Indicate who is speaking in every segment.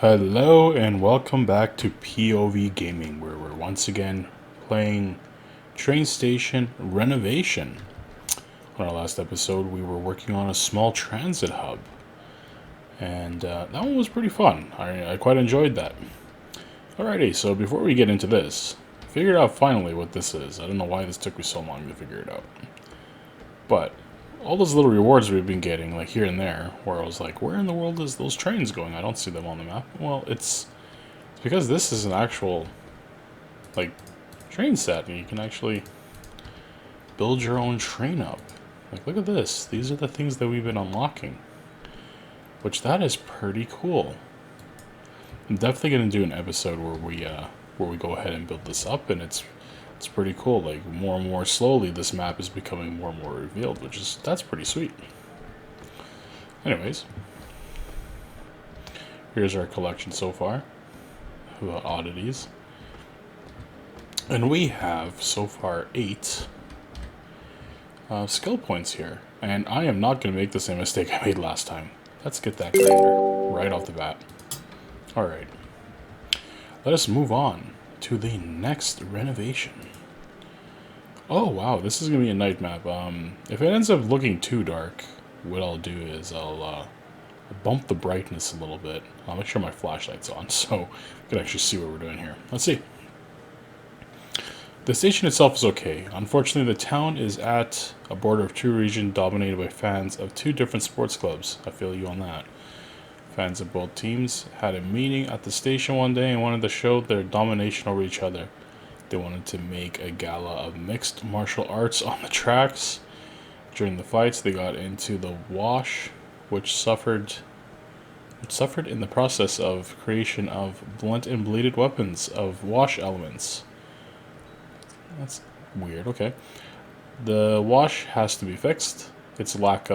Speaker 1: Hello and welcome back to POV Gaming, where we're once again playing Train Station Renovation. On our last episode, we were working on a small transit hub, and that one was pretty fun. I quite enjoyed that. Alrighty, so before we get into this, I figured out finally what this is. I don't know why this took me so long to figure it out. But all those little rewards we've been getting, like here and there, where I was like, where in the world is those trains going? I don't see them on the map. Well, it's because this is an actual, like, train set, and you can actually build your own train up. Like, look at this. These are the things that we've been unlocking. Which, that is pretty cool. I'm definitely going to do an episode where we go ahead and build this up, and it's pretty cool. Like, more and more slowly, this map is becoming more and more revealed, that's pretty sweet. Anyways, here's our collection so far of oddities. And we have, so far, 8 skill points here. And I am not going to make the same mistake I made last time. Let's get that grinder right off the bat. Alright. Let us move on to the next renovation. Oh wow, this is going to be a night map. If it ends up looking too dark, what I'll do is I'll bump the brightness a little bit. I'll make sure my flashlight's on so we can actually see what we're doing here. Let's see. The station itself is okay. Unfortunately, the town is at a border of 2 regions dominated by fans of 2 different sports clubs. I feel you on that. Fans of both teams had a meeting at the station one day and wanted to show their domination over each other. They wanted to make a gala of mixed martial arts on the tracks. During the fights, they got into the wash, which suffered in the process of creation of blunt and bladed weapons of wash elements. That's weird, okay. The wash has to be fixed. Its lack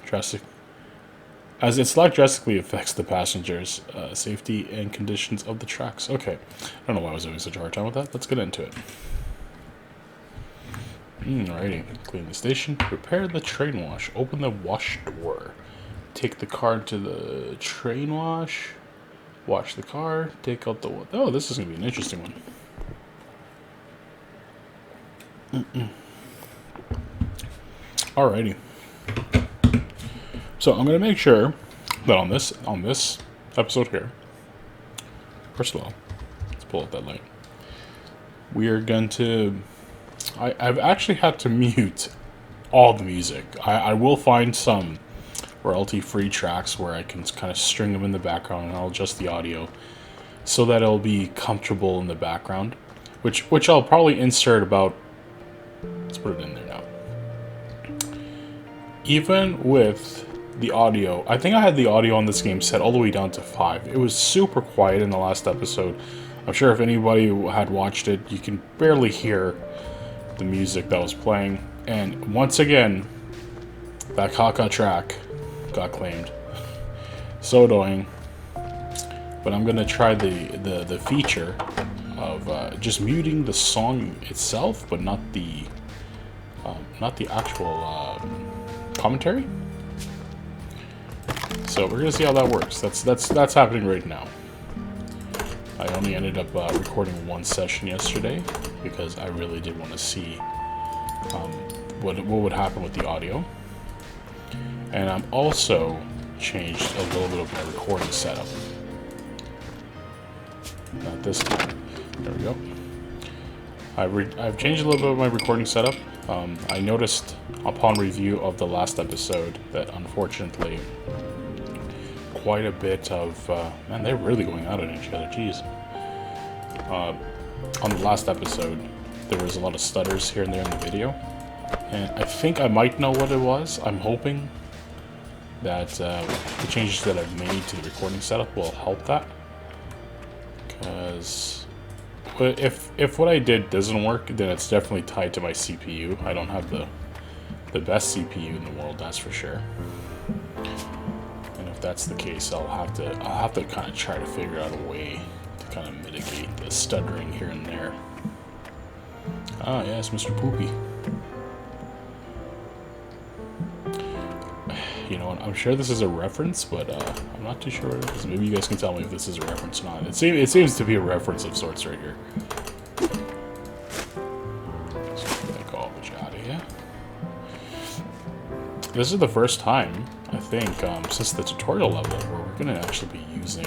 Speaker 1: drastically affects the passengers' safety and conditions of the tracks. Okay, I don't know why I was having such a hard time with that. Let's get into it. Alrighty, clean the station, repair the train wash, open the wash door, take the car to the train wash, wash the car, take out the... Oh, this is going to be an interesting one. Alrighty. So I'm going to make sure that on this episode here, first of all, let's pull up that light. We are going to... I've actually had to mute all the music. I will find some royalty-free tracks where I can kind of string them in the background, and I'll adjust the audio so that it'll be comfortable in the background, which I'll probably insert about... Let's put it in there now. Even with the audio, I think I had the audio on this game set all the way down to 5. It was super quiet in the last episode. I'm sure if anybody had watched it, you can barely hear the music that was playing. And once again, that Kaka track got claimed. So annoying. But I'm gonna try the feature of just muting the song itself, but not the actual commentary. So we're gonna see how that works. That's happening right now. I only ended up recording 1 session yesterday because I really did want to see what would happen with the audio. And I'm also changed a little bit of my recording setup. Not this time. There we go. I've changed a little bit of my recording setup. I noticed upon review of the last episode that unfortunately quite a bit of... man, they're really going out at each other, jeez. On the last episode, there was a lot of stutters here and there in the video. And I think I might know what it was. I'm hoping that the changes that I've made to the recording setup will help that. Because if what I did doesn't work, then it's definitely tied to my CPU. I don't have the best CPU in the world, that's for sure. And if that's the case, I'll have to kind of try to figure out a way to kind of mitigate the stuttering here and there. Ah, yes, Mr. Poopy. You know what? I'm sure this is a reference, but I'm not too sure what it is. Maybe you guys can tell me if this is a reference or not. It seems to be a reference of sorts right here. So I'm gonna garbage out of here. This is the first time, I think, since the tutorial level, where we're gonna actually be using,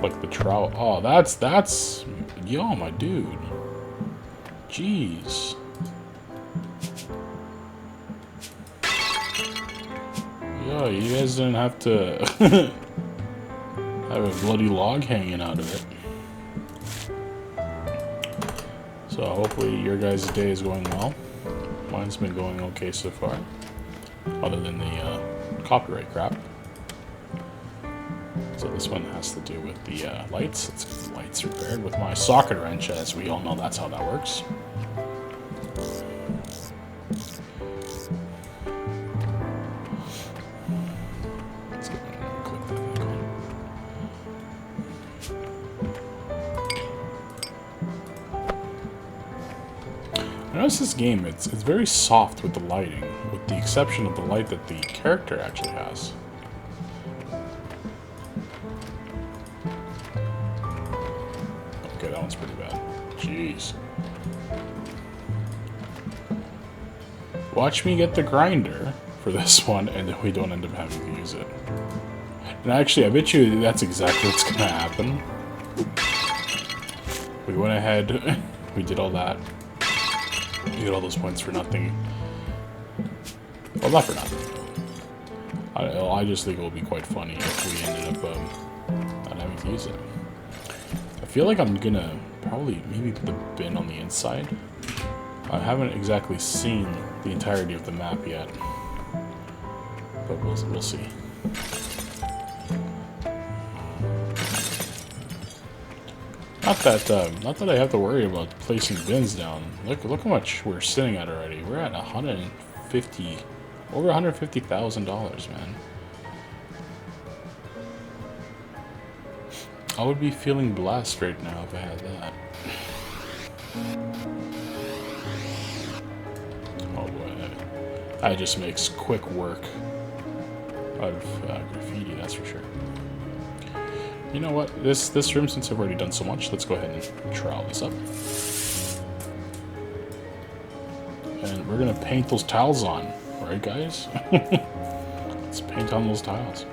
Speaker 1: like the trowel. Oh, that's, yo, my dude. Jeez. Yo, you guys didn't have to have a bloody log hanging out of it. So hopefully your guys' day is going well. Mine's been going okay so far, other than the copyright crap. So this one has to do with the lights. Let's get the lights repaired with my socket wrench, as we all know that's how that works. Let's get click that icon. I notice this game, it's very soft with the lighting, with the exception of the light that the character actually has. Okay, that one's pretty bad. Jeez. Watch me get the grinder for this one, and then we don't end up having to use it. And actually, I bet you that's exactly what's gonna happen. We went ahead, we did all that. We get all those points for nothing. Well, not for nothing. I just think it will be quite funny if we ended up not having to use it. I feel like I'm gonna probably maybe put the bin on the inside. I haven't exactly seen the entirety of the map yet, but we'll see. Not that I have to worry about placing bins down. Look how much we're sitting at already. We're at over $150,000, man. I would be feeling blessed right now if I had that. Oh boy, that just makes quick work out of graffiti, that's for sure. You know what? This room, since I've already done so much, let's go ahead and trowel this up. And we're gonna paint those tiles on, right, guys? Let's paint on those tiles.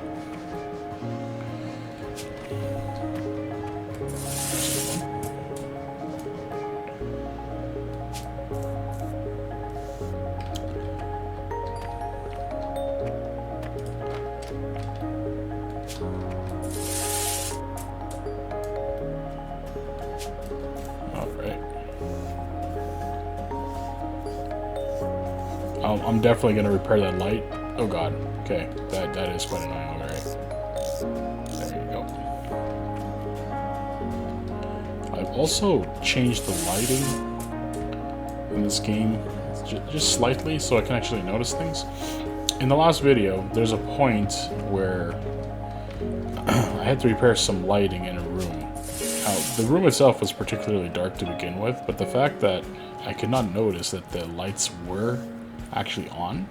Speaker 1: I'm definitely going to repair that light. Oh god. Okay. That is quite annoying. Alright. There you go. I've also changed the lighting in this game just slightly so I can actually notice things. In the last video, there's a point where I had to repair some lighting in a room. Now, the room itself was particularly dark to begin with, but the fact that I could not notice that the lights were actually on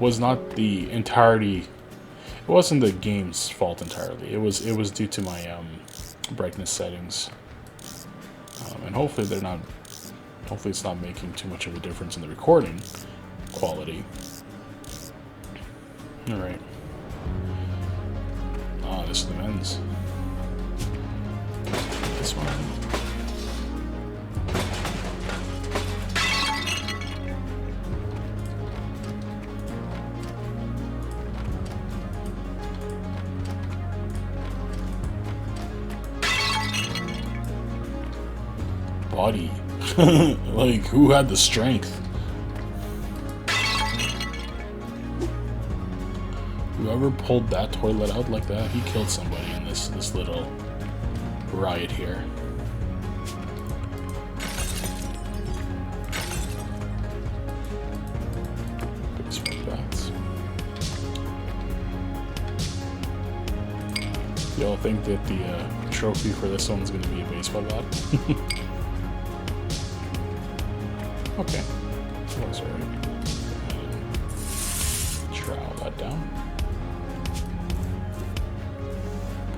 Speaker 1: was not the entirety. It wasn't the game's fault entirely. It was due to my brightness settings, and hopefully they're not. Hopefully it's not making too much of a difference in the recording quality. All right. Ah, this is the men's. This one. Body. Like, who had the strength? Whoever pulled that toilet out like that, he killed somebody in this little riot here. Baseball bats. Y'all think that the trophy for this one's gonna be a baseball bat? Okay. That was alright. cut down.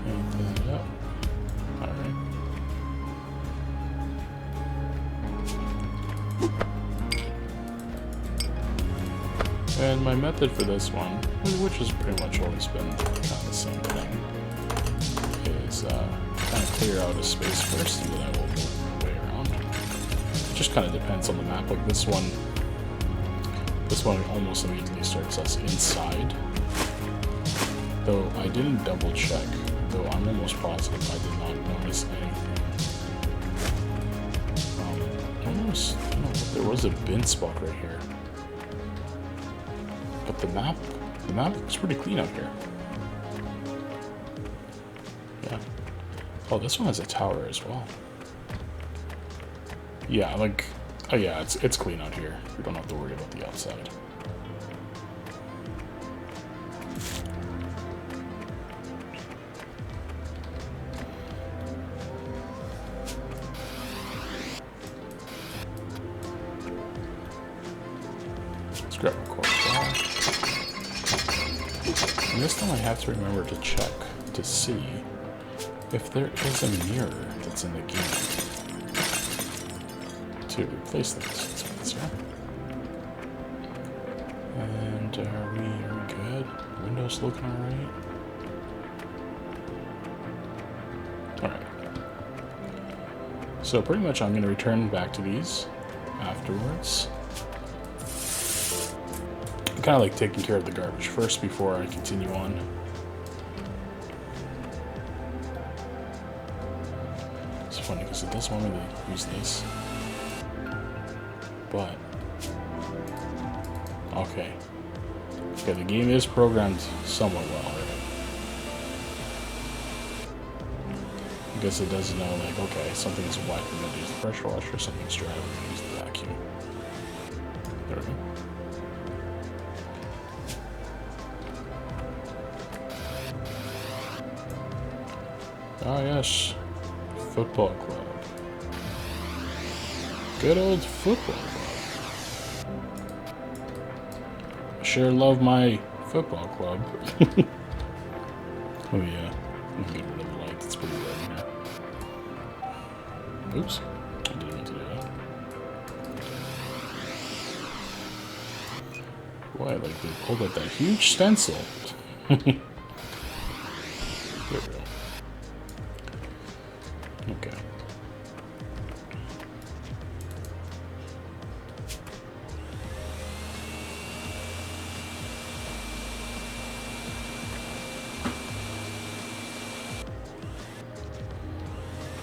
Speaker 1: Paint that up. Alright. And my method for this one, which has pretty much always been kind of the same thing, is kind of clear out a space first and then I will move my way around. It just kind of depends on the map. Like this one almost immediately starts us inside. Though I didn't double check, though I'm almost positive I did not notice anything. There was a bin spot right here. But the map looks pretty clean out here. Yeah. Oh, this one has a tower as well. Yeah, like, oh yeah, it's clean out here. We don't have to worry about the outside. Let's grab a core ball. And this time I have to remember to check to see if there is a mirror that's in the game to replace things. Yeah. And are we good? Windows looking alright? Alright. So pretty much I'm going to return back to these afterwards. Kind of like taking care of the garbage first before I continue on. It's funny because it does want me to use this, but okay. Yeah, the game is programmed somewhat well, right? I guess it does know, like, okay, something's wet, we're gonna use the pressure washer, something's dry, we're gonna use the vacuum. There we go. Ah, yes. Football club. Good old football club. I sure love my football club. Oh, yeah. Let me get rid of the light. It's pretty red in here. Oops. I didn't mean to do that. Boy, like they pulled out that huge stencil. There we go. Okay.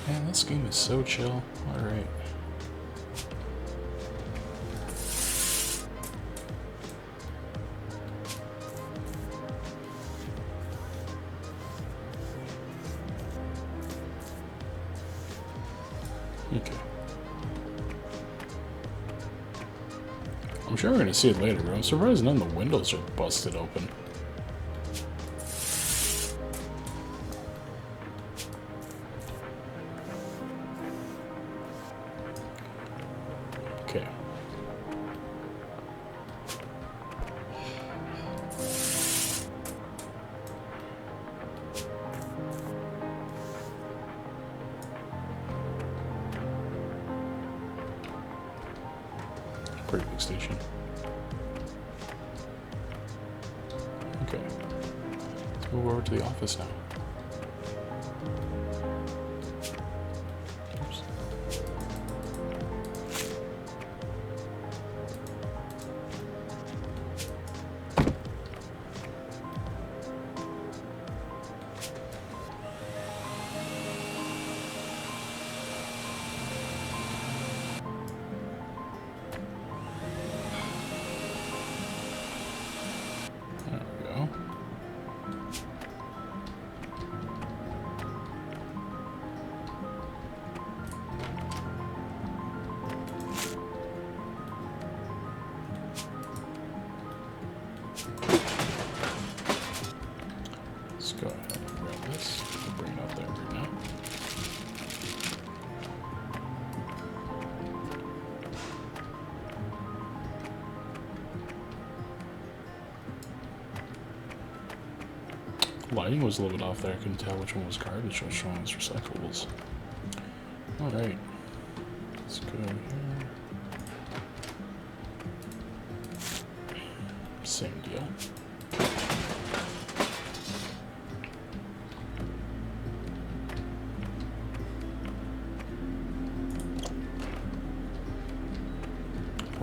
Speaker 1: Man, this game is so chill. Alright. Okay. I'm sure we're gonna see it later, but I'm surprised none of the windows are busted open. Okay. Pretty big station. Okay. Let's move over to the office now. Oops. lighting was a little bit off there. I couldn't tell which one was garbage, which one was recyclables. Alright. Let's go here. Same deal.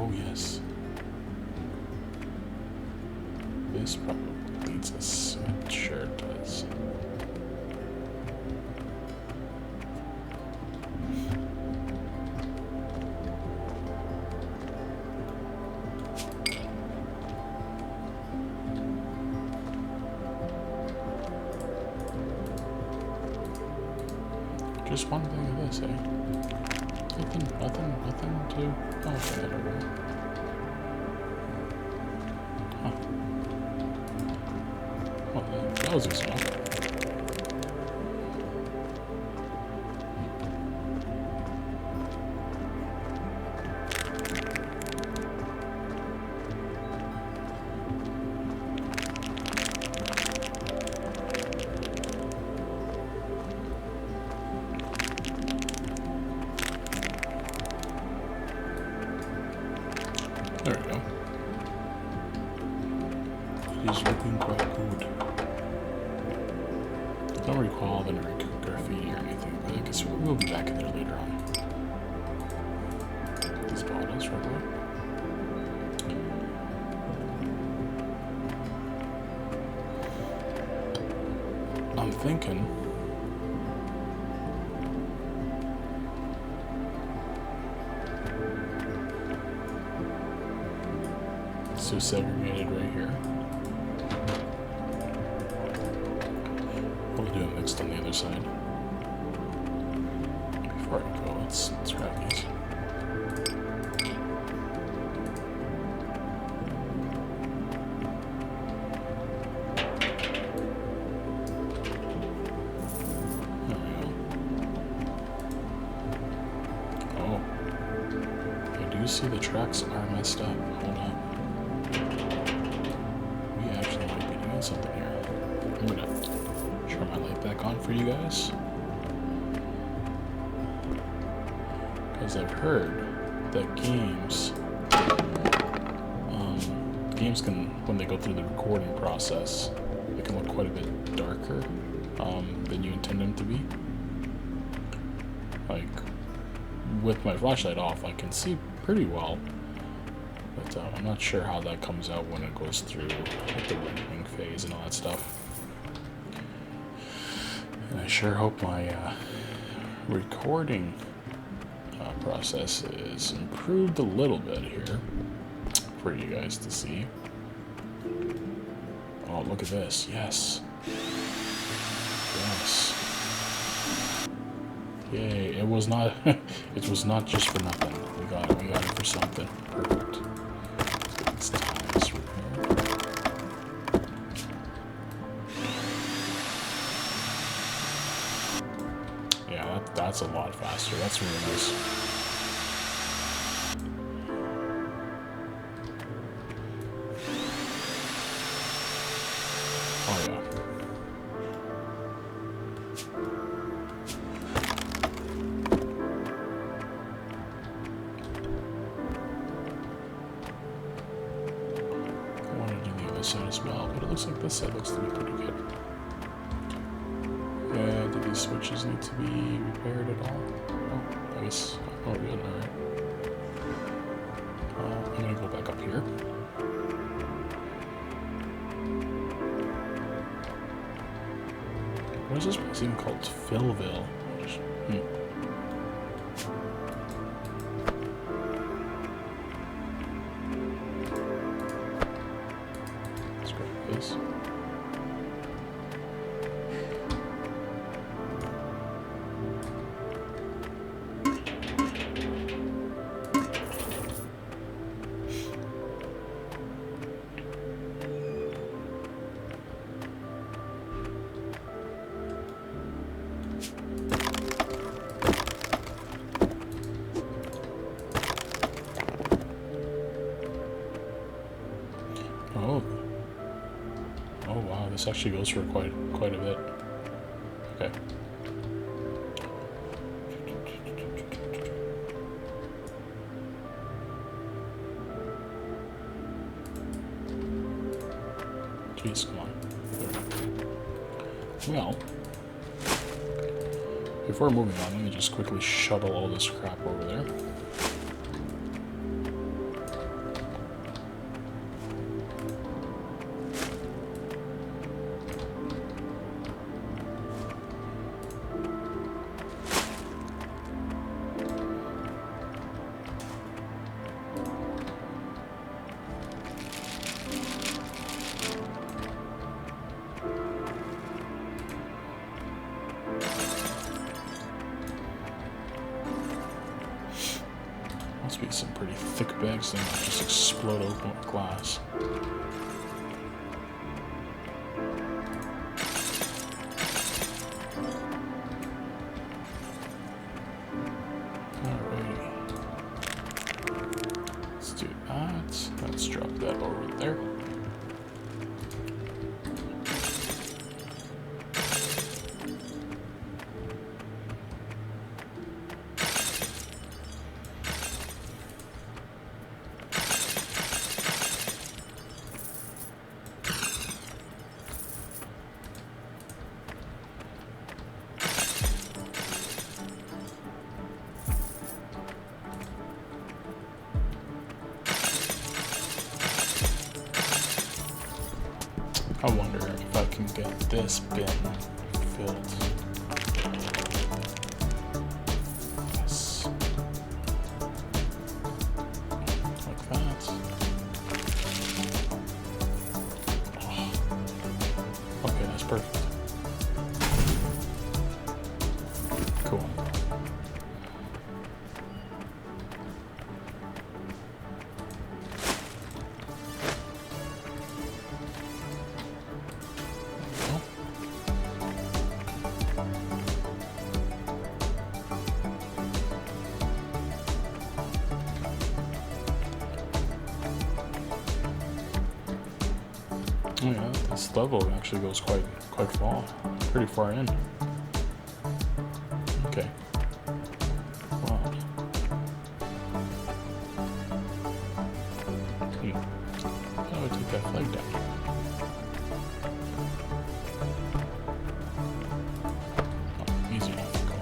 Speaker 1: Oh yes. This probably needs a switch. Sure it does. Just one thing of this, eh? Nothing to... Oh, okay, there we go. Huh. Well, that was easy enough. There we go. It is looking quite good. I don't recall any graffiti or anything, but I guess we'll be back in there later on. These bottles right there. I'm thinking... So segregated right here. We'll do it mixed on the other side. Before I go, let's grab these. There we go. Oh. I do see the tracks are messed up. Hold on. Something here. I'm gonna turn my light back on for you guys, because I've heard that games can, when they go through the recording process, they can look quite a bit darker than you intend them to be. Like, with my flashlight off, I can see pretty well. But I'm not sure how that comes out when it goes through like the rendering phase and all that stuff. And I sure hope my recording process is improved a little bit here for you guys to see. Oh, look at this. Yes. Yes. Yay. It was not it was not just for nothing. We got it for something. Perfect. Let's tie this right here. Yeah, that's a lot faster. That's really nice. Oh yeah. Side as well, but it looks like this side looks to be pretty good. Yeah, do these switches need to be repaired at all? Oh, I guess. Oh, good. Alright. I'm gonna go back up here. What is this place even called? Philville. This. this actually goes for quite a bit. Okay. Jeez, come on. There. Well, before moving on, let me just quickly shuttle all this crap over there. Must be some pretty thick bags that just explode open with glass. Alrighty. Let's do that. Let's drop that over there. I wonder if I can get this bin filled. Yes. Like that. Oh. Okay, that's perfect. Cool. Oh yeah, this level actually goes quite far, pretty far in. Okay. Wow. How do I take that flag down? Oh, easy enough to go.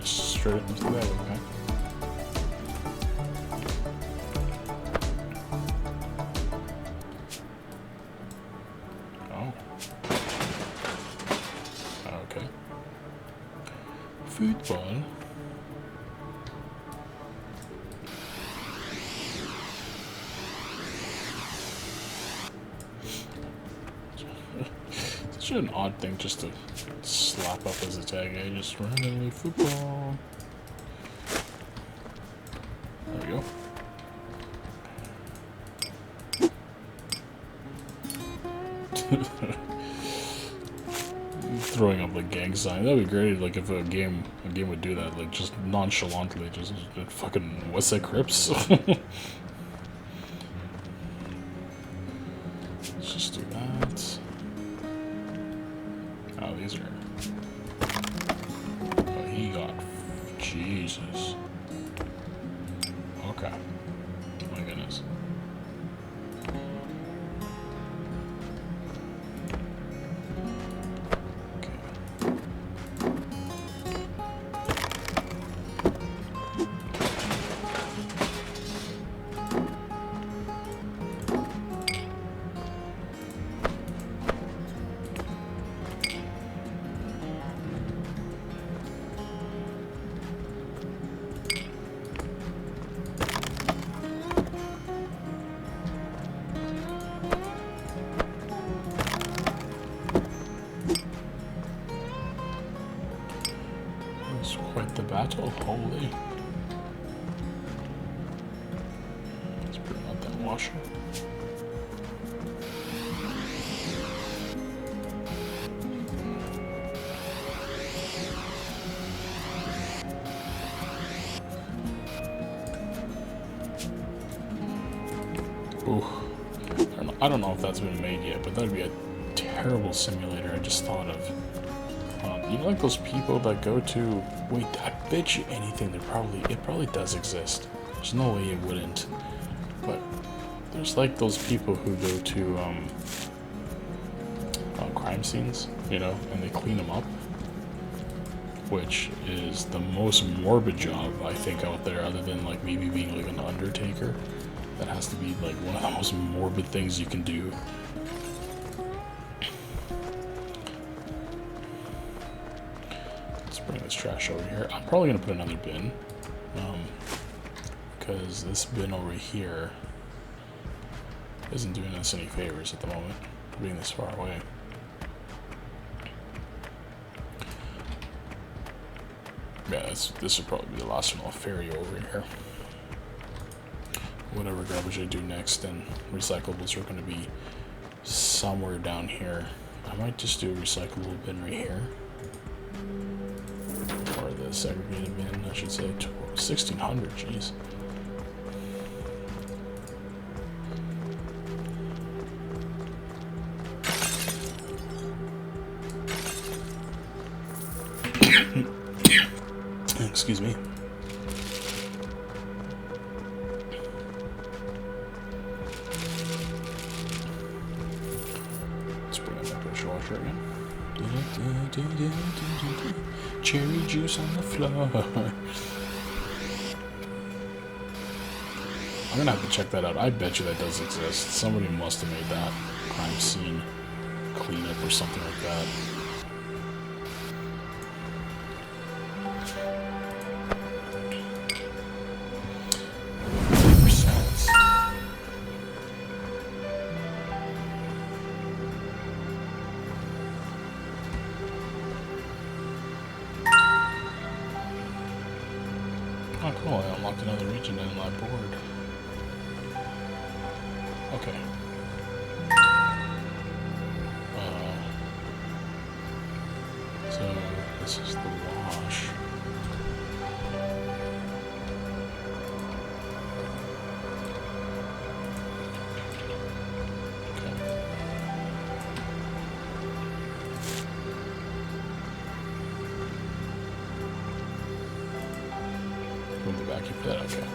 Speaker 1: Straight into the bag, okay. Oh. Okay. Football. Such an odd thing just to slap up as a tag, eh? Just randomly football. There we go. Throwing up the gang sign. That'd be great, like if a game would do that, like just nonchalantly, just fucking West Side Crips. Let's just do that. Oh, these are. Oh, he got. Jesus. Okay. My goodness. It's quite the battle, holy. Let's bring out that washer. I don't know if that's been made yet, but that would be a terrible simulator I just thought of. You know, like those people that go to... Wait, I bet you anything, it probably does exist. There's no way it wouldn't. But there's like those people who go to crime scenes, you know, and they clean them up. Which is the most morbid job, I think, out there, other than like maybe being like an undertaker. That has to be like one of the most morbid things you can do. Let's bring this trash over here. I'm probably gonna put another bin, because this bin over here isn't doing us any favors at the moment, being this far away. Yeah, this would probably be the last one I'll ferry over here. Whatever garbage I do next, and recyclables are going to be somewhere down here. I might just do a recyclable bin right here. Or the segregated bin, I should say. 1600, jeez. Excuse me. Let's bring up my pressure washer again. Cherry juice on the floor. I'm gonna have to check that out. I bet you that does exist. Somebody must have made that crime scene cleanup or something like that. Oh, cool. I unlocked another region in my board. Okay. So, this is the wash. Okay. Move the vacuum for that, okay.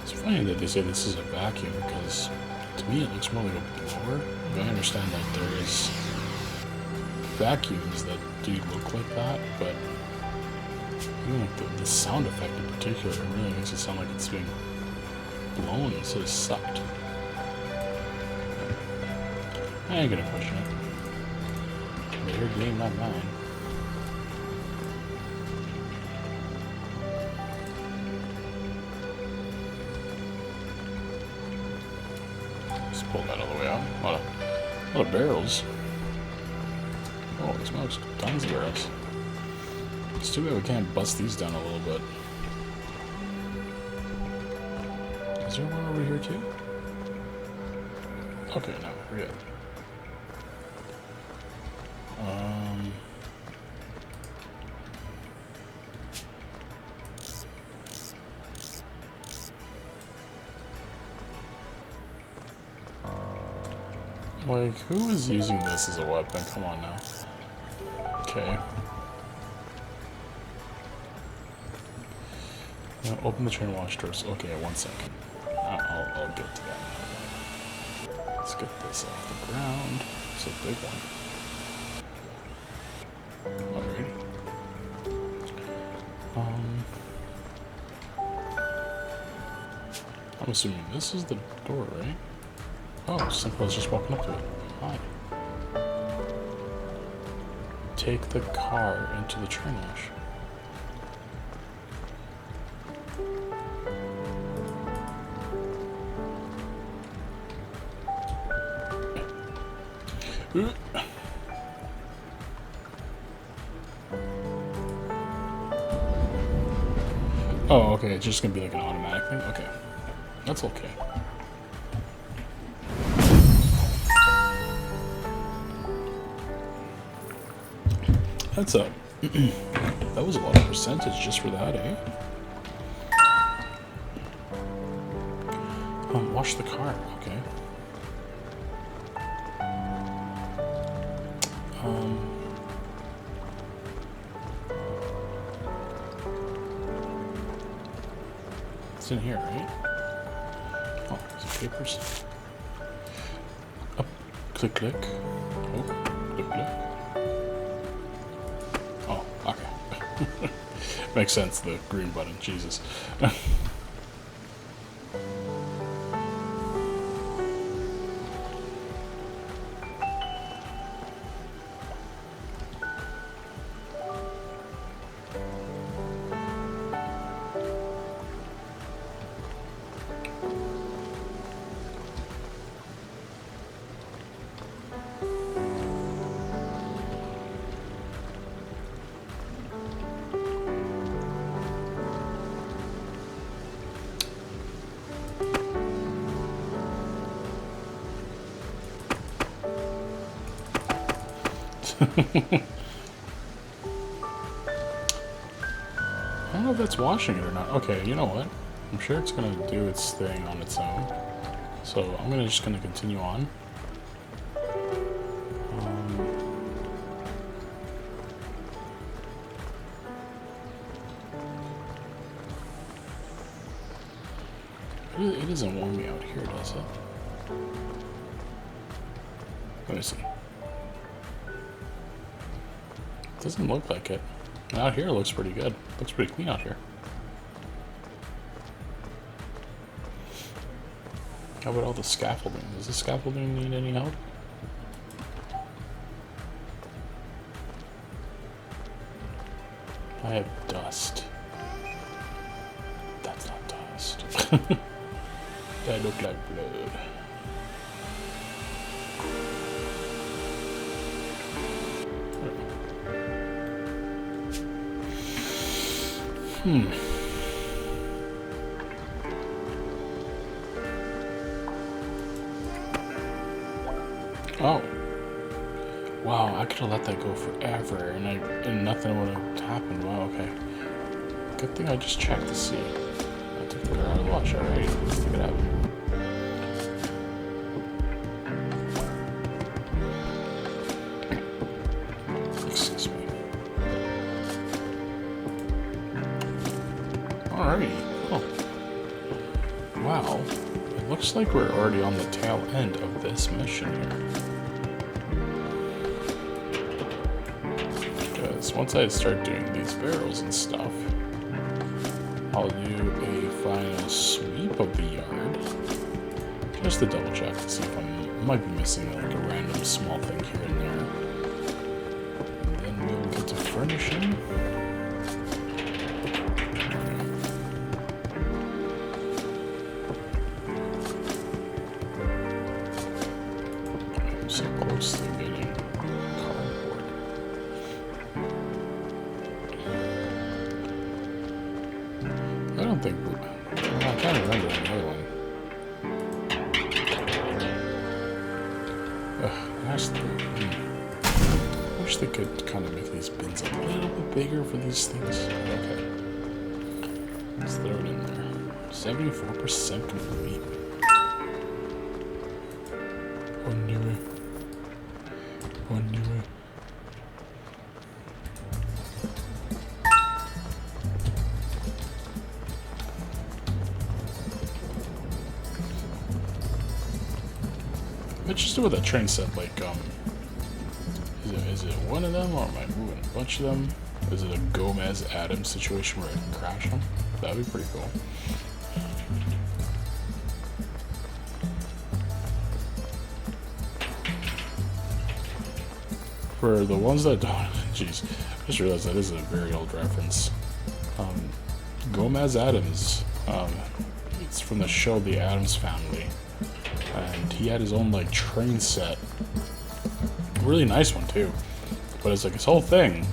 Speaker 1: It's funny that they say this is a vacuum, because to me it looks more like a blower. I understand that there is vacuums that do look like that, but even like the sound effect in particular really makes it sound like it's being blown instead of sucked. I ain't gonna question it. Their game, not mine. Pull that all the way out. A lot of barrels. Holy smokes, tons of barrels. It's too bad we can't bust these down a little bit. Is there one over here too? Okay, no, we're good. Like, who is using this as a weapon? Come on now. Okay. Now open the train wash doors. Okay, 1 second. I'll get to that. Let's get this off the ground. It's a big one. Alright. I'm assuming this is the door, right? Oh, simple as just walking up to it. Hi. Take the car into the train wash. Oh, okay, it's just gonna be like an automatic thing? Okay. That's okay. That's a... that was a lot of percentage just for that, eh? Wash the car, okay. It's in here, right? Oh, some papers. Up, click, click. Oh, click, click. Oh, okay. Makes sense, the green button, Jesus. I don't know if that's washing it or not. Okay, you know what? I'm sure it's gonna do its thing on its own. So I'm just gonna continue on. It doesn't want me out here, does it? Let me see. Doesn't look like it. Out here it looks pretty good. Looks pretty clean out here. How about all the scaffolding? Does the scaffolding need any help? I have dust. That's not dust. That looked like blood. Oh. Wow, I could have let that go forever and nothing would have happened. Wow, okay. Good thing I just checked to see. I took the car out of the wash already. Let's take it out. Excuse me. Alrighty. Oh. Wow. It looks like we're already on the tail end of this mission here. Because once I start doing these barrels and stuff, I'll do a final sweep of the yard. Just to double check to see if I might be missing like a random small thing here and there. And then we'll get to furnishing. I'm so close to getting cardboard. I don't think I can't remember another one. I wish they could kind of make these bins a little bit bigger for these things. Okay. Let's throw it in there. 74% complete. One new way. One new way. Let's just do with a train set, like, is it one of them, or am I moving a bunch of them? Is it a Gomez-Adams situation where I can crash them? That'd be pretty cool. For the ones that don't, jeez, I just realized that is a very old reference. Gomez-Adams, it's from the show The Addams Family. And he had his own, like, train set really nice one too. But it's like his whole thing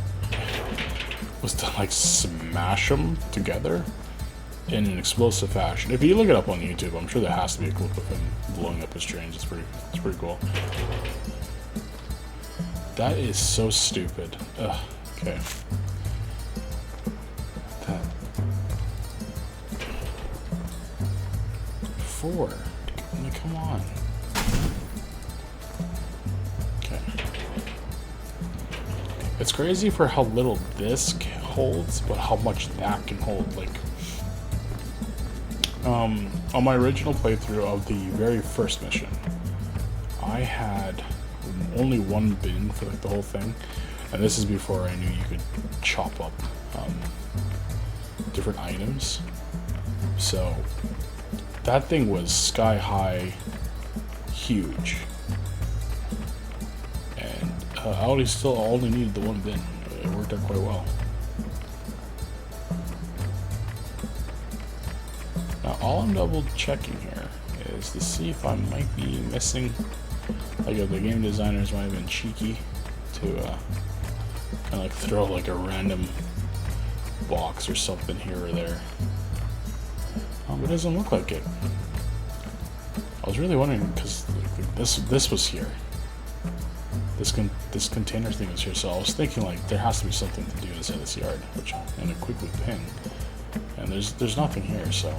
Speaker 1: was to like smash them together in an explosive fashion. If you look it up on YouTube, I'm sure there has to be a clip of him blowing up his trains. It's pretty cool. That is so stupid. Ugh, okay. That 4. I mean, come on. Okay. It's crazy for how little this holds, but how much that can hold. Like, on my original playthrough of the very first mission, I had only one bin for like the whole thing, and this is before I knew you could chop up different items. So that thing was sky high, huge, and I only needed the one bin. It worked out quite well. Now all I'm double checking here is to see if I might be missing. Like if the game designers might have been cheeky to kind of like throw like a random box or something here or there. It doesn't look like it. I was really wondering because this was here. This container thing was here, so I was thinking like there has to be something to do inside this yard, which I'm gonna quickly pin. And there's nothing here, so.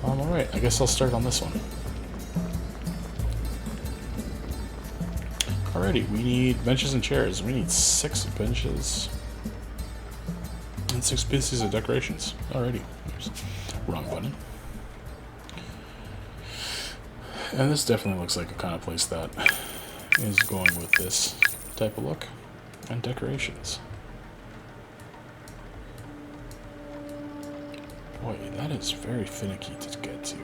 Speaker 1: Alright, I guess I'll start on this one. Alrighty, we need benches and chairs. We need 6 benches and 6 pieces of decorations. Alrighty, wrong button. And this definitely looks like a kind of place that is going with this type of look and decorations. Boy, that is very finicky to get to.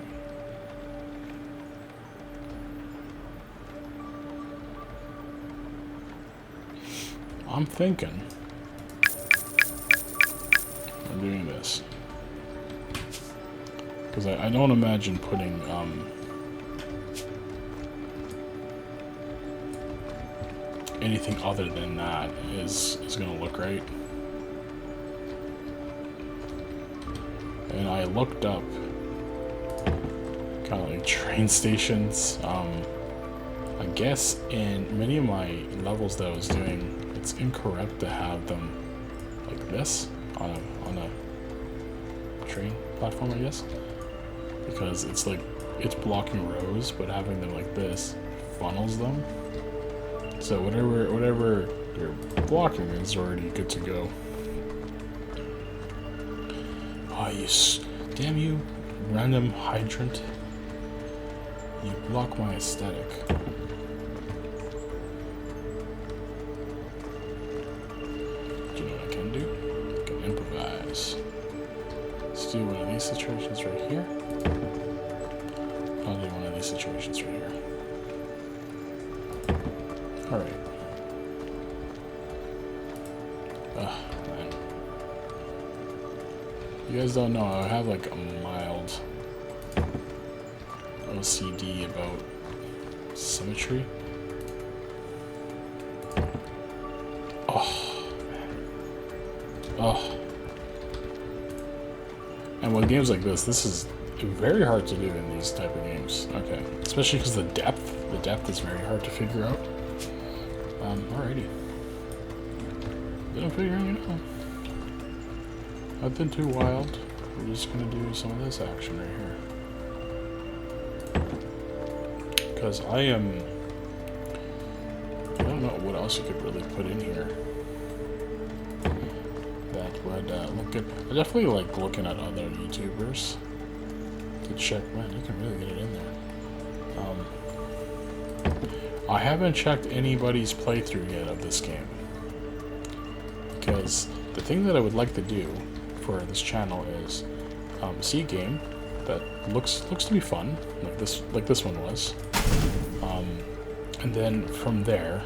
Speaker 1: I'm thinking I'm doing this because I don't imagine putting anything other than that is gonna look right. And I looked up kind of like train stations. I guess in many of my levels that I was doing, it's incorrect to have them like this on a train platform, I guess, because it's like it's blocking rows, but having them like this funnels them. So whatever you're blocking is already good to go. Oh, damn you, random hydrant. You block my aesthetic. Do you know what I can do? I can improvise. Let's do one of these situations right here. I'll do one of these situations right here. Alright. Man. You guys don't know, I have like a mild OCD about symmetry. Oh, man. Oh. And with games like this is very hard to do in these type of games. Okay. Especially because the depth is very hard to figure out. Alrighty. Then I'm figuring it out. Nothing too wild. We're just gonna do some of this action right here. Because I don't know what else you could really put in here that would look good. I definitely like looking at other YouTubers to check, man, you can really get it in there. I haven't checked anybody's playthrough yet of this game, because the thing that I would like to do for this channel is see a game that looks to be fun, like this one was, and then from there,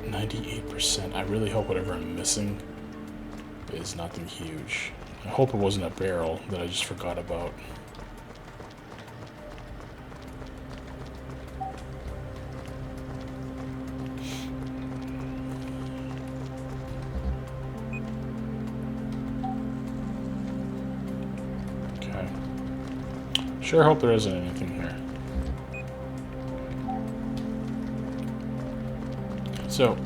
Speaker 1: 98%. I really hope whatever I'm missing is nothing huge. I hope it wasn't a barrel that I just forgot about. Sure hope there isn't anything here. So,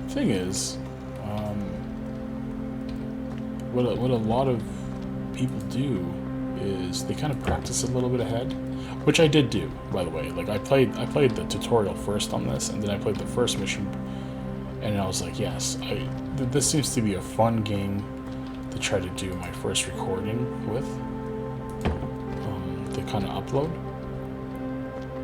Speaker 1: thing is, what a lot of people do is they kind of practice a little bit ahead, which I did do, by the way. Like I played the tutorial first on this, and then I played the first mission, and I was like, yes, this seems to be a fun game to try to do my first recording with, to kind of upload.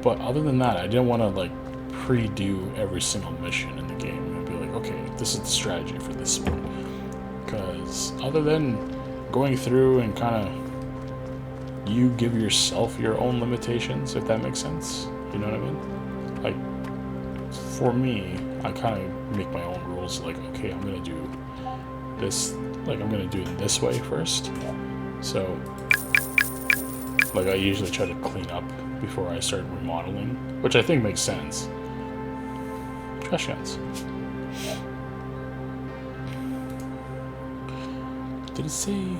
Speaker 1: But other than that, I didn't want to like pre-do every single mission in the game and be like, okay, this is the strategy for this one. Because other than going through and kind of you give yourself your own limitations, if that makes sense. You know what I mean? Like, for me, I kind of make my own rules. Like, okay, I'm going to do this, like, I'm going to do it this way first. So, like, I usually try to clean up before I start remodeling, which I think makes sense. Trash cans. Did it say...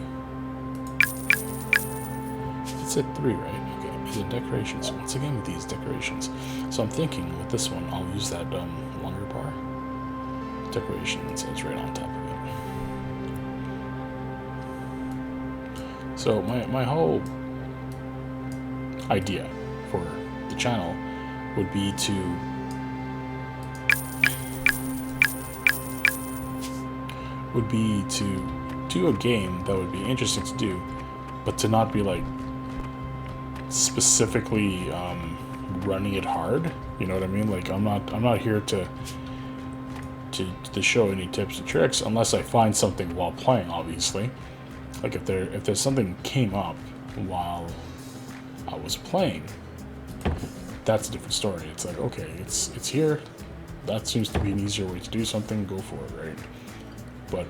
Speaker 1: It said 3, right? Okay, is it decorations? Once again with these decorations. So I'm thinking with this one, I'll use that longer bar. Decoration, so it's right on top of it. So my whole idea for the channel would be to do a game that would be interesting to do, but to not be like specifically running it hard. You know what I mean? Like I'm not here to show any tips and tricks unless I find something while playing, obviously. Like if there's something came up while I was playing, that's a different story. It's like, okay, it's here. That seems to be an easier way to do something. Go for it, right? But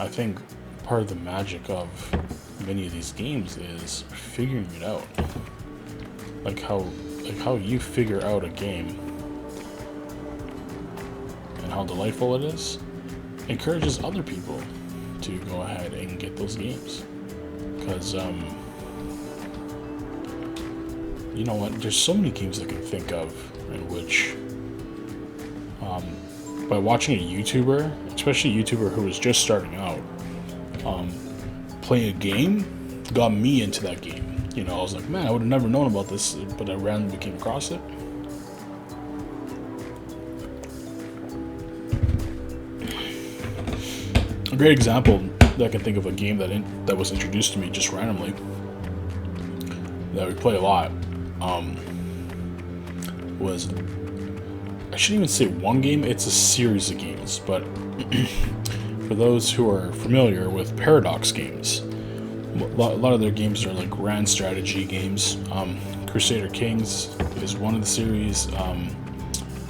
Speaker 1: I think part of the magic of many of these games is figuring it out. Like how you figure out a game and how delightful it is encourages other people to go ahead and get those games. Because you know what, there's so many games I can think of in which by watching a YouTuber, especially a YouTuber who was just starting out, play a game, got me into that game. You know, I was like, man, I would have never known about this, but I randomly came across it. A great example that I can think of, a game that was introduced to me just randomly, that we play a lot, was, I shouldn't even say one game, it's a series of games, but for those who are familiar with Paradox games, a lot of their games are like grand strategy games. Crusader Kings is one of the series,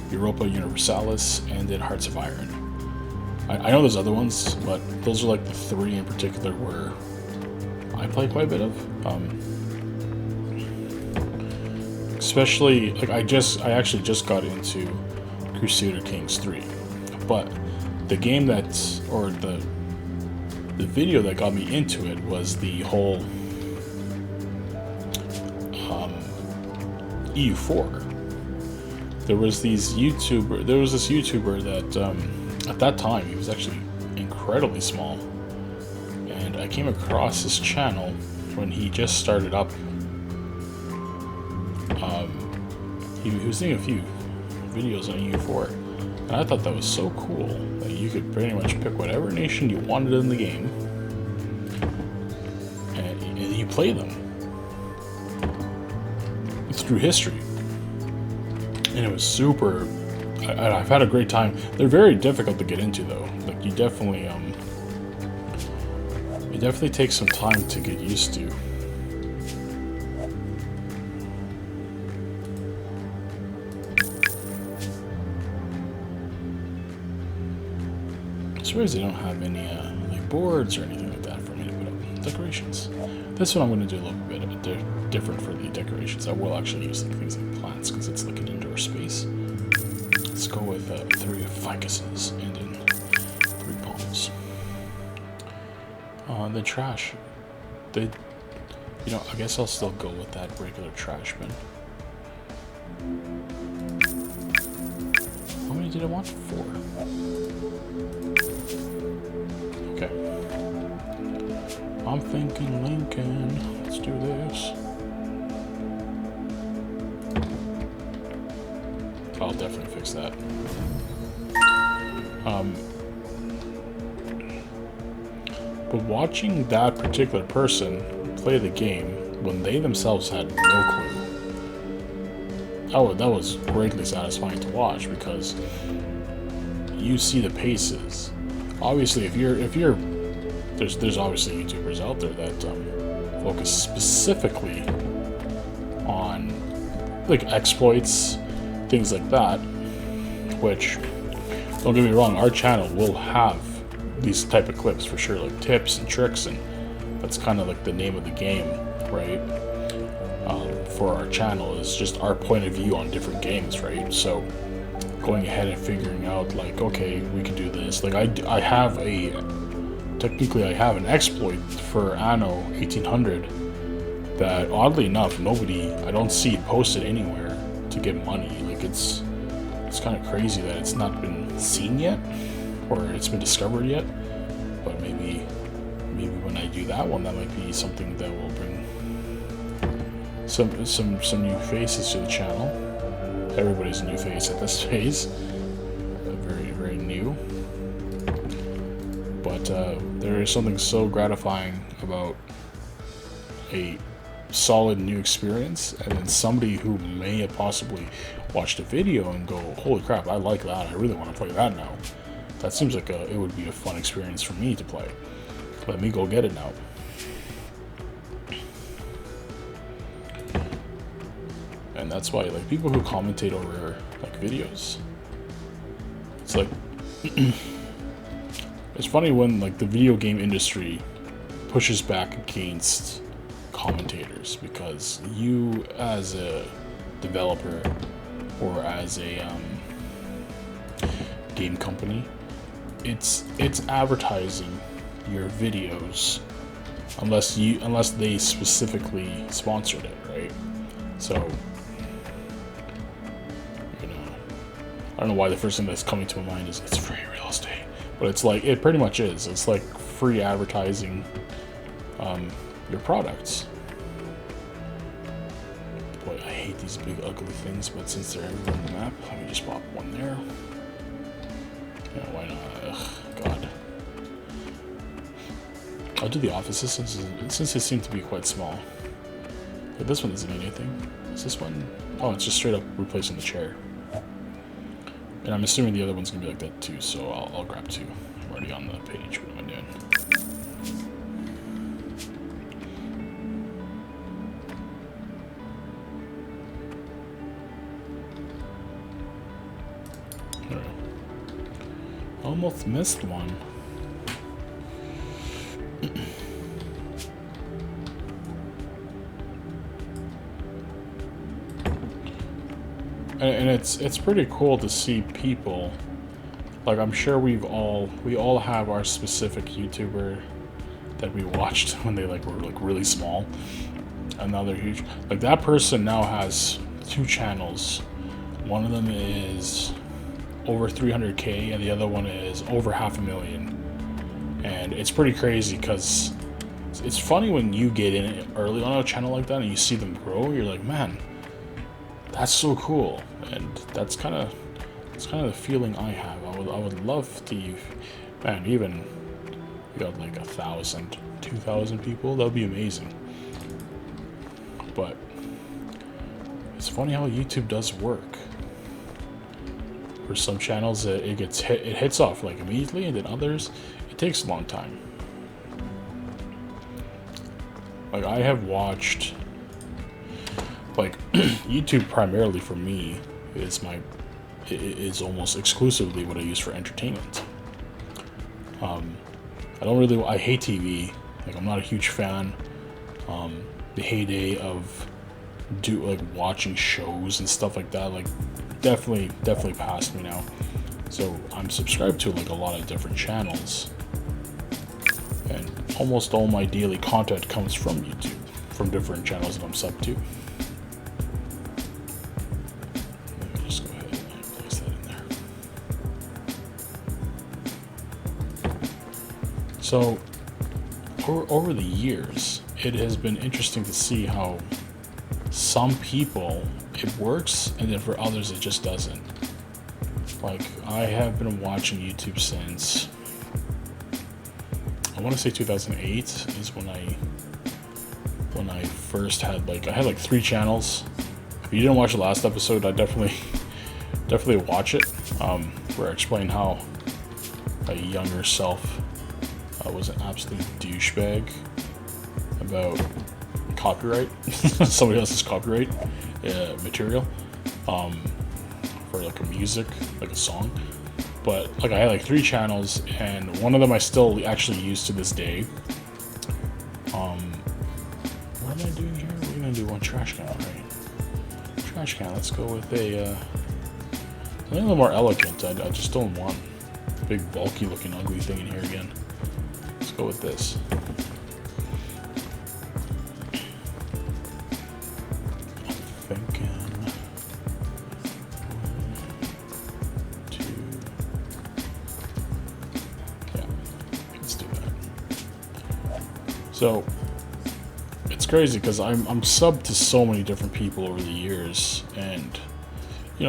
Speaker 1: Europa Universalis, and then Hearts of Iron. I know there's other ones, but those are like the 3 in particular where I play quite a bit of. Especially, like I actually just got into Crusader Kings 3, but the game the video that got me into it was the whole EU4. There was this YouTuber that at that time he was actually incredibly small, and I came across his channel when he just started up. He was doing a few videos on EU4, and I thought that was so cool that you could pretty much pick whatever nation you wanted in the game, and you play them through history. And it was super. I've had a great time. They're very difficult to get into, though. Like you definitely take some time to get used to. I'm surprised they don't have any like boards or anything like that for me to put up decorations. This one I'm going to do a little bit different for the decorations. I will actually use like things like plants because it's like an indoor space. Let's go with 3 ficuses and then 3 palms. The trash. They, you know, I guess I'll still go with that regular trash bin. How many did I want? 4. Okay. I'm thinking Lincoln. Let's do this. I'll definitely fix that. But watching that particular person play the game when they themselves had no clue, that was greatly satisfying to watch, because you see the paces. Obviously, if you're there's obviously YouTubers out there that focus specifically on like exploits, things like that, which, don't get me wrong, our channel will have these type of clips for sure, like tips and tricks, and that's kind of like the name of the game, right? For our channel is just our point of view on different games, right? So going ahead and figuring out like, okay, we can do this. Like I have an exploit for Anno 1800 that, oddly enough, I don't see it posted anywhere to get money. Like it's kind of crazy that it's not been seen yet, or it's been discovered yet. But maybe when I do that one, that might be something that will bring some new faces to the channel. Everybody's a new face at this phase. Very, very new. But there is something so gratifying about a solid new experience, and then somebody who may have possibly watched a video and go, holy crap, I like that, I really want to play that now. That seems like it would be a fun experience for me to play. Let me go get it now. And that's why, like, people who commentate over like videos, it's like it's funny when like the video game industry pushes back against commentators, because you as a developer or as a game company, it's advertising your videos unless they specifically sponsored it, right? So, you know, I don't know why the first thing that's coming to my mind is it's free real estate, but it's like, it pretty much is. It's like free advertising your products. Boy, I hate these big ugly things, but since they're everywhere on the map, let me just pop one there. Yeah, why not? Ugh, God. I'll do the offices since they seem to be quite small. But this one doesn't need anything. Is this one? Oh, it's just straight up replacing the chair. And I'm assuming the other one's gonna be like that too, so I'll grab 2. I'm already on the page. What am I doing? Almost missed one. And it's pretty cool to see people, like, I'm sure we all have our specific YouTuber that we watched when they were really small, and now they're huge. Like, that person now has 2 channels. One of them is over 300K and the other one is over 500,000. And it's pretty crazy, because it's funny when you get in early on a channel like that and you see them grow. You're like, man, that's so cool. And that's kind of the feeling I have. I would love to, man, even you got like 1,000, 2,000 people, that would be amazing. But it's funny how YouTube does work. For some channels, it hits off like immediately, and then others, it takes a long time. Like, I have watched, like, YouTube primarily for me is almost exclusively what I use for entertainment. I hate TV. Like, I'm not a huge fan. The heyday of watching shows and stuff like that, like, definitely past me now. So I'm subscribed to like a lot of different channels, and almost all my daily content comes from YouTube, from different channels that I'm sub to. Let me just go ahead and place that in there. So, over the years, it has been interesting to see how some people it works, and then for others it just doesn't. Like, I have been watching YouTube since, I want to say 2008 is when I first had I had 3 channels. If you didn't watch the last episode, I definitely watch it, where I explain how a younger self was an absolute douchebag about copyright, somebody else's copyright material, for a music, a song. But I had 3 channels, and one of them I still actually use to this day. What am I doing here? We're gonna do one trash can, right? Trash can. Let's go with a little more elegant. I just don't want a big, bulky looking, ugly thing in here again. Let's go with this. So it's crazy because I'm subbed to so many different people over the years, and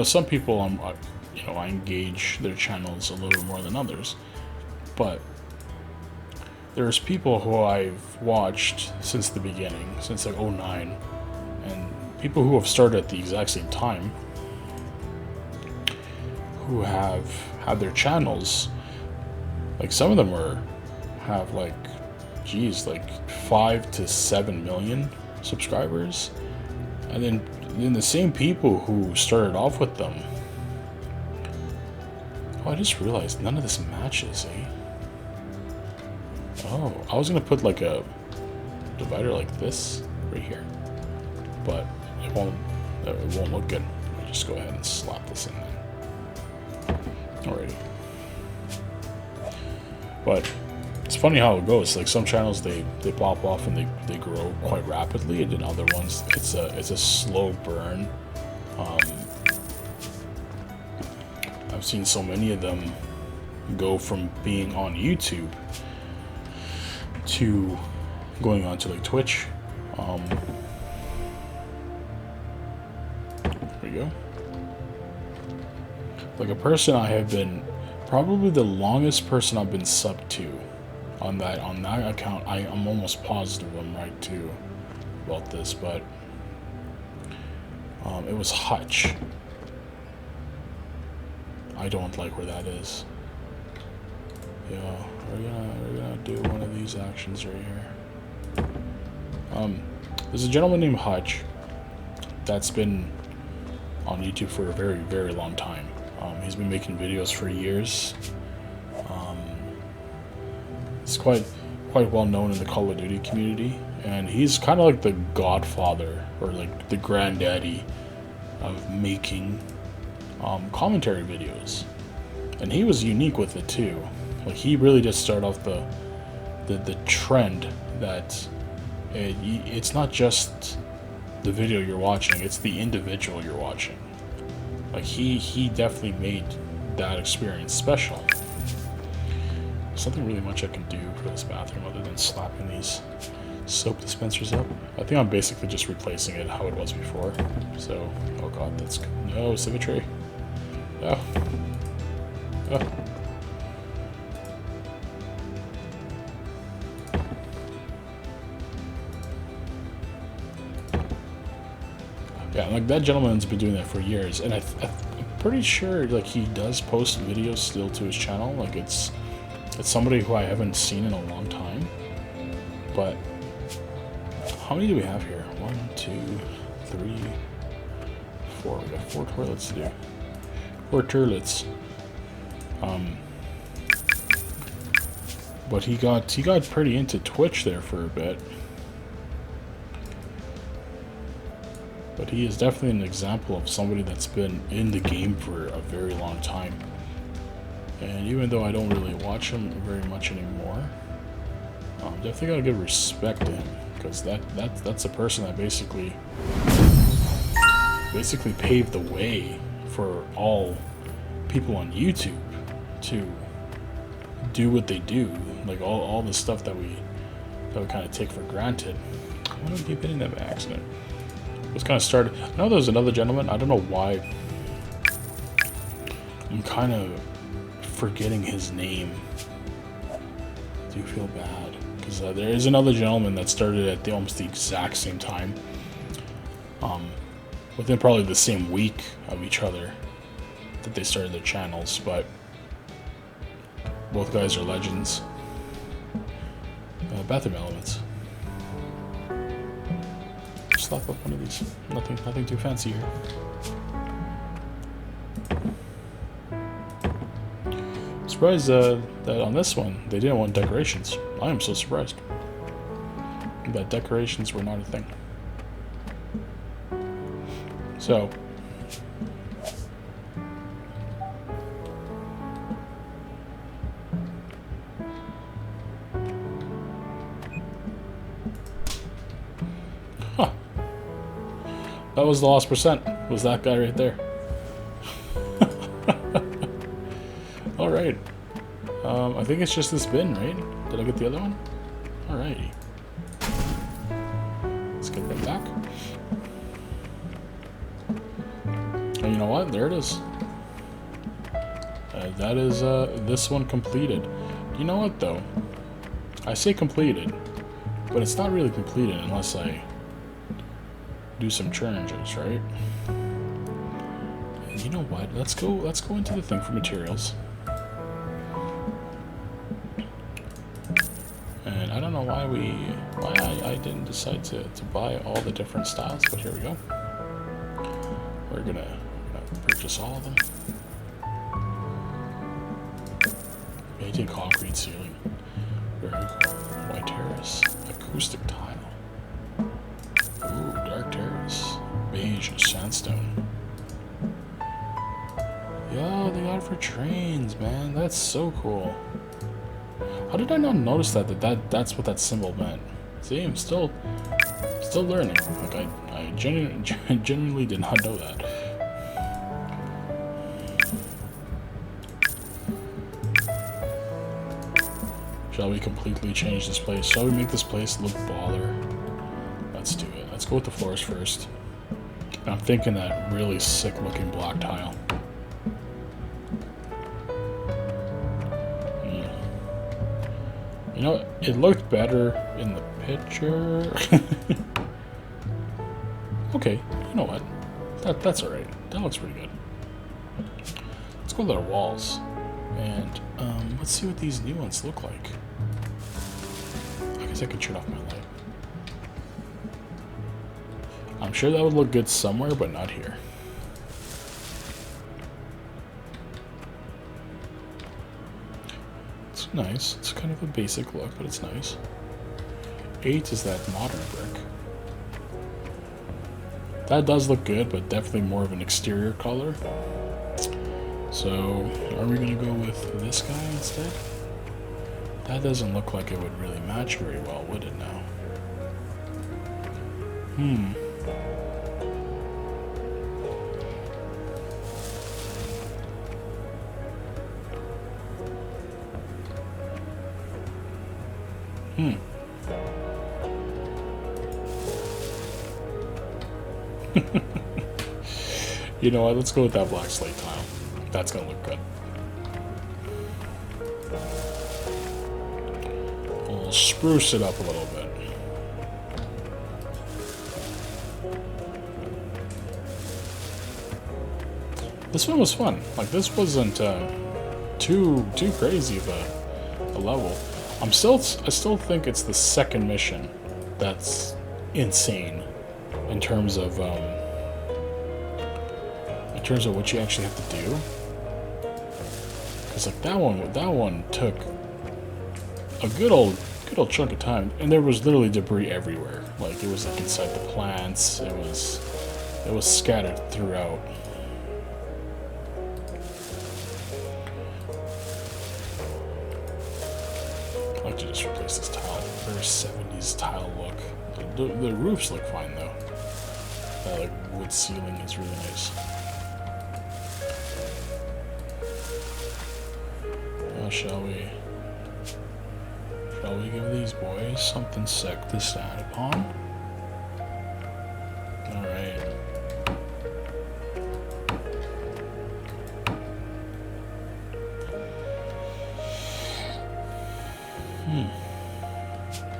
Speaker 1: some people I engage their channels a little bit more than others, but there's people who I've watched since the beginning, since '09, and people who have started at the exact same time, who have had their channels, some of them have 5 to 7 million subscribers, and then the same people who started off with them. Oh, I just realized none of this matches, eh? Oh, I was gonna put a divider like this right here, but it won't look good. I'll just go ahead and slap this in there. Alrighty. But it's funny how it goes. Some channels they pop off and they grow quite rapidly, and then other ones it's a slow burn. I've seen so many of them go from being on YouTube to going on to Twitch. There we go. A person I have been, probably the longest person I've been subbed to on that account. I'm almost positive I'm right too about this, but it was Hutch. I don't like where that is. Yeah, we're gonna do one of these actions right here. There's a gentleman named Hutch that's been on YouTube for a very, very long time. He's been making videos for years. He's quite well known in the Call of Duty community, and he's kind of the godfather, or the granddaddy of making commentary videos. And he was unique with it too. He really did start off the trend that it's not just the video you're watching, it's the individual you're watching. He definitely made that experience special. Something really much I can do for this bathroom other than slapping these soap dispensers up. I think I'm basically just replacing it how it was before. So, oh god, that's no symmetry. Oh. Oh. Yeah, that gentleman's been doing that for years, and I'm pretty sure he does post videos still to his channel. It's somebody who I haven't seen in a long time. But how many do we have here? 1, 2, 3, 4. We got 4 toilets to do. 4 toilets. But he got pretty into Twitch there for a bit. But he is definitely an example of somebody that's been in the game for a very long time. And even though I don't really watch him very much anymore, Definitely gotta give respect to him, because that's a person that basically paved the way for all people on YouTube to do what they do, like all the stuff that we kind of take for granted. I want to keep hitting that by accident. It was kind of started. I know there's another gentleman. I don't know why. I'm kind of forgetting his name. I do feel bad because there is another gentleman that started at almost the exact same time. Within probably the same week of each other that they started their channels, but both guys are legends. Bathroom elements. Slap up one of these. Nothing too fancy here. Surprised that on this one they didn't want decorations. I am so surprised that decorations were not a thing. So that was the lost percent. Was that guy right there? Alright. I think it's just this bin, right? Did I get the other one? Alrighty. Let's get them back. And you know what? There it is. That is this one completed. You know what though? I say completed, but it's not really completed unless I do some changes, right? And you know what? Let's go into the thing for materials. And I don't know why I didn't decide to buy all the different styles, but here we go. We're gonna purchase all of them. Painting concrete ceiling. Very cool. White terrace. Acoustic tile. Ooh, dark terrace. Beige sandstone. Yo, they got it for trains, man. That's so cool. How did I not notice that's what that symbol meant? See, I'm still learning. Like I genuinely did not know that. Shall we completely change this place? Shall we make this place look baller? Let's do it. Let's go with the floors first. And I'm thinking that really sick looking black tile. You know, it looked better in the picture. Okay, you know what? That's alright. That looks pretty good. Let's go with our walls. And let's see what these new ones look like. I guess I could turn off my light. I'm sure that would look good somewhere, but not here. It's nice. It's kind of a basic look, but it's nice. 8 is that modern brick. That does look good, but definitely more of an exterior color. So, are we going to go with this guy instead? That doesn't look like it would really match very well, would it now? You know what? Let's go with that black slate tile. That's gonna look good. We'll spruce it up a little bit. This one was fun. Like, this wasn't too crazy of a level. I still think it's the second mission that's insane in terms of what you actually have to do. Because like that one took a good old chunk of time, and there was literally debris everywhere. Like, it was like inside the plants. It was scattered throughout. like to just replace this tile. Very 70s tile look. The roofs look fine though. That like wood ceiling is really nice. Shall we give these boys something sick to stand upon? Alright.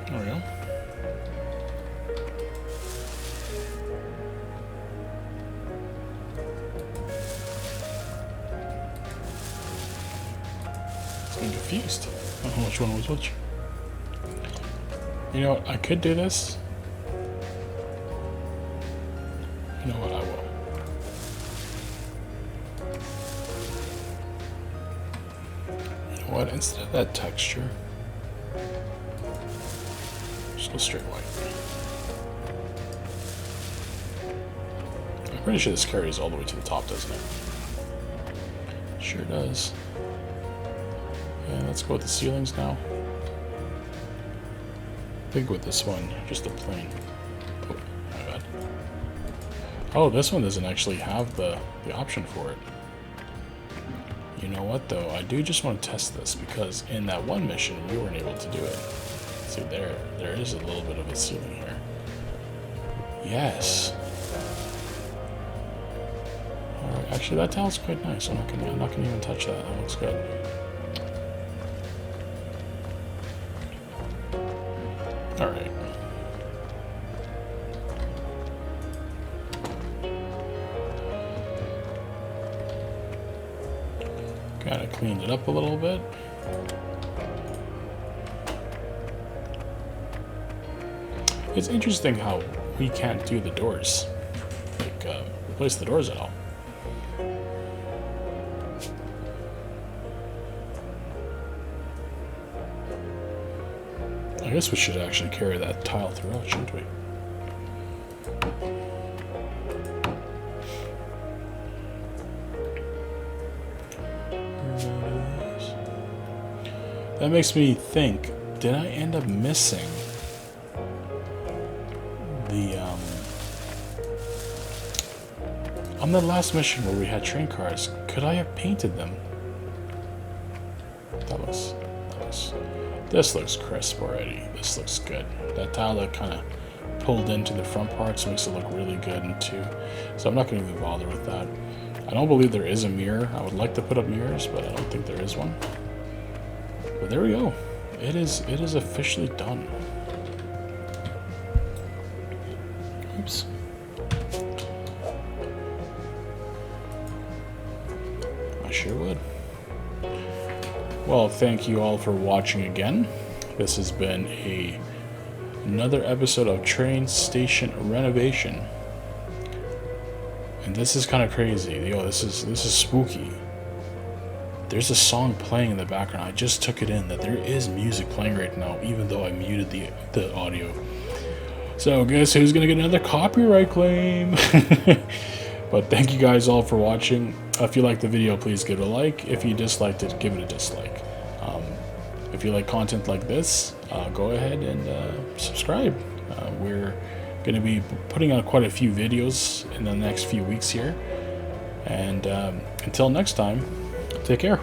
Speaker 1: There we go. Confused. I don't know which one was which. You know what? I could do this. You know what? I will. You know what? Instead of that texture, just go straight white. I'm pretty sure this carries all the way to the top, doesn't it? Sure does. And let's go with the ceilings now. I think with this one, just a plain. Oh, my bad. Oh, this one doesn't actually have the option for it. You know what though? I do just want to test this because in that one mission we weren't able to do it. See there is a little bit of a ceiling here. Yes. Alright, actually that tile's quite nice. I'm not gonna even touch that. That looks good. Alright. Kind of cleaned it up a little bit. It's interesting how we can't do the doors. Like, replace the doors at all. I guess we should actually carry that tile throughout, shouldn't we? That makes me think, did I end up missing the, on the last mission where we had train cars, could I have painted them? This looks crisp already. This looks good. That tile that kind of pulled into the front parts makes it look really good too. So I'm not going to even bother with that. I don't believe there is a mirror. I would like to put up mirrors, but I don't think there is one. But there we go. It is officially done. Oops. I sure would. Well, thank you all for watching again. This has been another episode of Train Station Renovation. And this is kind of crazy. Yo, this is spooky. There's a song playing in the background. I just took it in that there is music playing right now, even though I muted the audio. So guess who's gonna get another copyright claim? But thank you guys all for watching. If you liked the video, please give it a like. If you disliked it, give it a dislike. If you like content like this, go ahead and subscribe. We're going to be putting out quite a few videos in the next few weeks here. And until next time, take care.